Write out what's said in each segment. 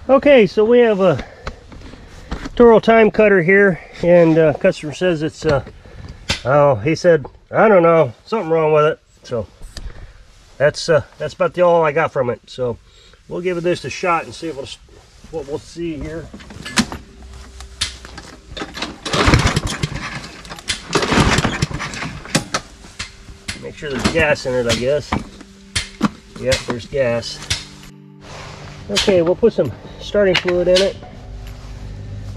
Okay, so we have a Toro time cutter here, and customer says it's oh, he said, I don't know, something wrong with it. So that's about all I got from it. So we'll give this a shot and see what we'll see here. Make sure there's gas in it, I guess. Yep, there's gas. Okay, we'll put some starting fluid in it.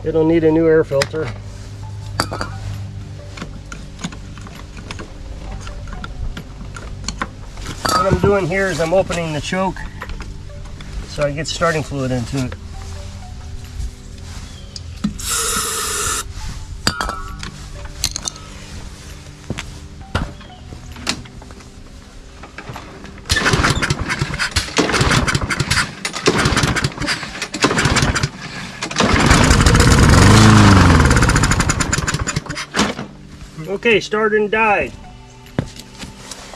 It'll need a new air filter. What I'm doing here is I'm opening the choke so I get starting fluid into it. Okay, started and died.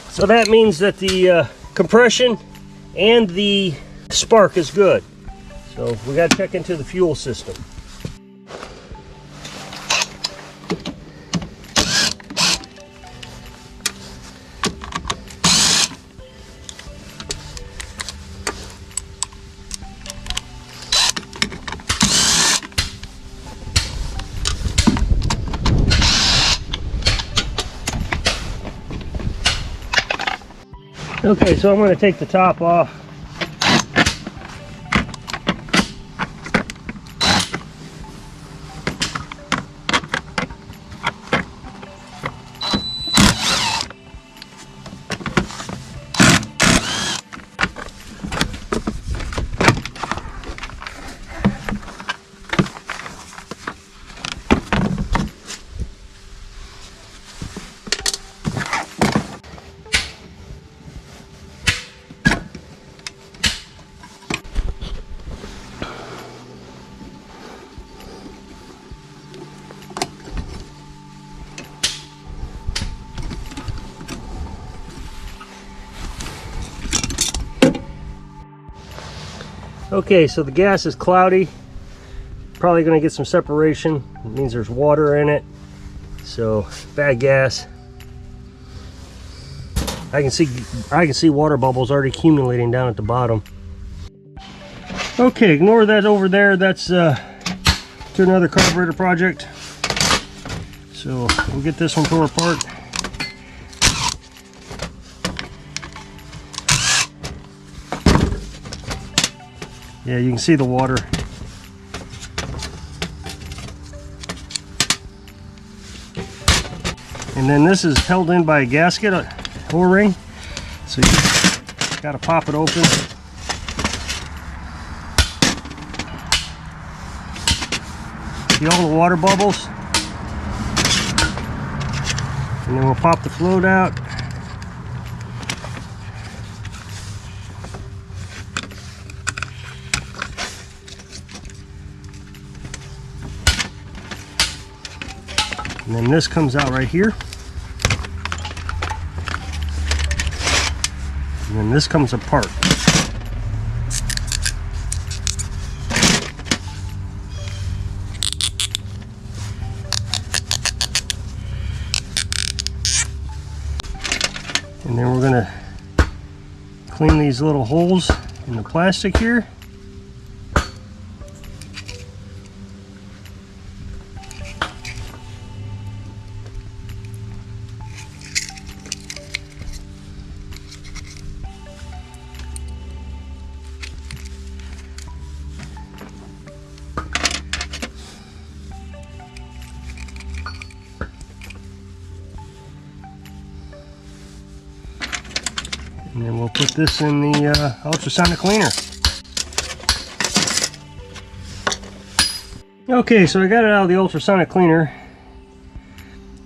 So that means that the compression and the spark is good. So we got to check into the fuel system. Okay, so I'm going to take the top off. Okay, so the gas is cloudy. Probably going to get some separation. It means there's water in it. So bad gas. I can see water bubbles already accumulating down at the bottom. Okay, ignore that over there. That's to another carburetor project. So we'll get this one tore apart. Yeah, you can see the water. And then this is held in by a gasket, a O-ring. So you got to pop it open. See all the water bubbles? And then we'll pop the float out. And then this comes out right here. And then this comes apart. And then we're going to clean these little holes in the plastic here. And then we'll put this in the ultrasonic cleaner. Okay, so I got it out of the ultrasonic cleaner,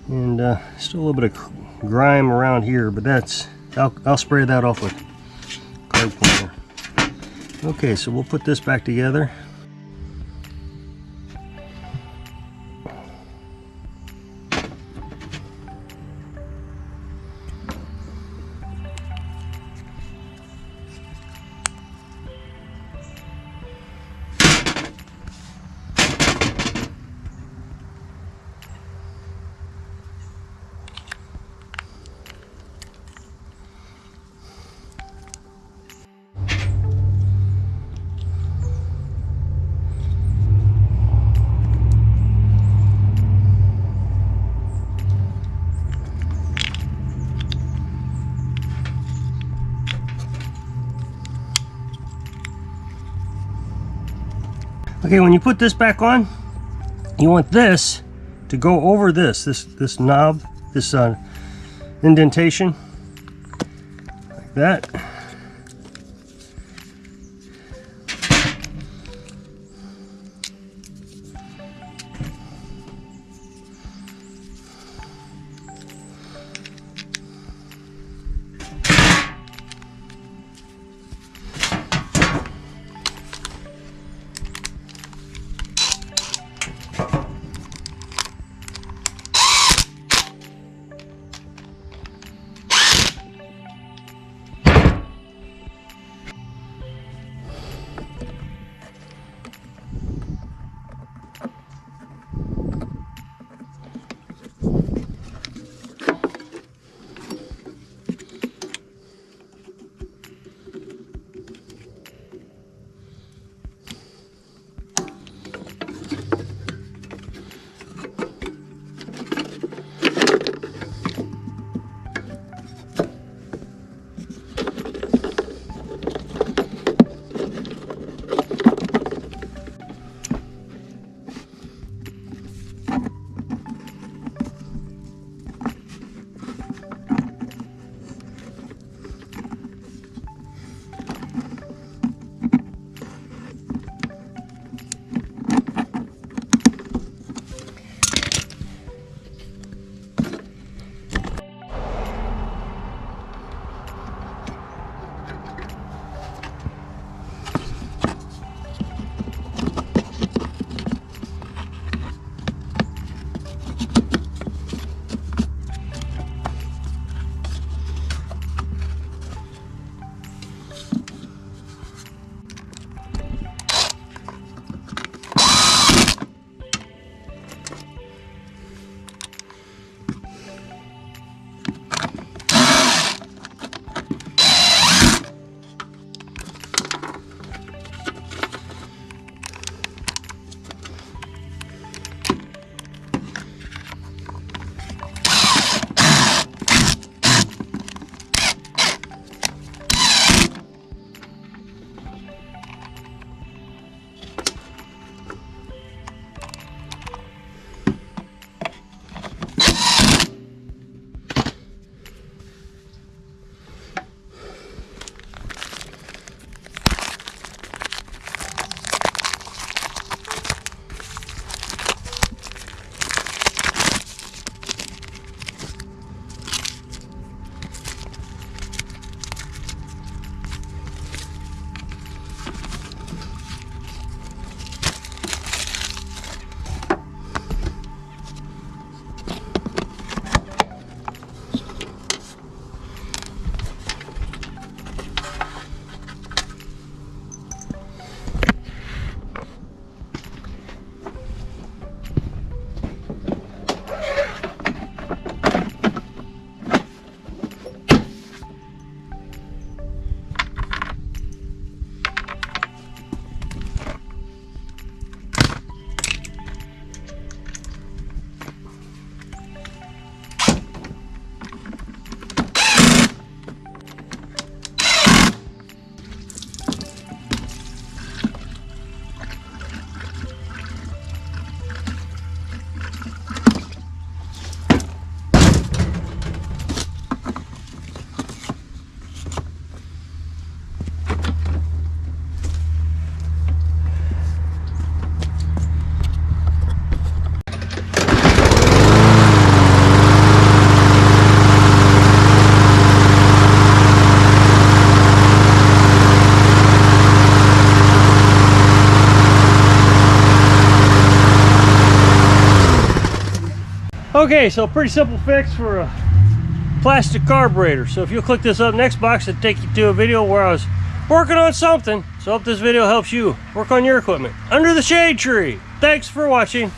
and still a little bit of grime around here, but that's I'll spray that off with Carb cleaner. Okay, so we'll put this back together. Okay, when you put this back on, you want this to go over this knob, this indentation, like that. Okay, so pretty simple fix for a plastic carburetor. So if you'll click this up next box, it'll take you to a video where I was working on something. So I hope this video helps you work on your equipment under the shade tree. Thanks for watching.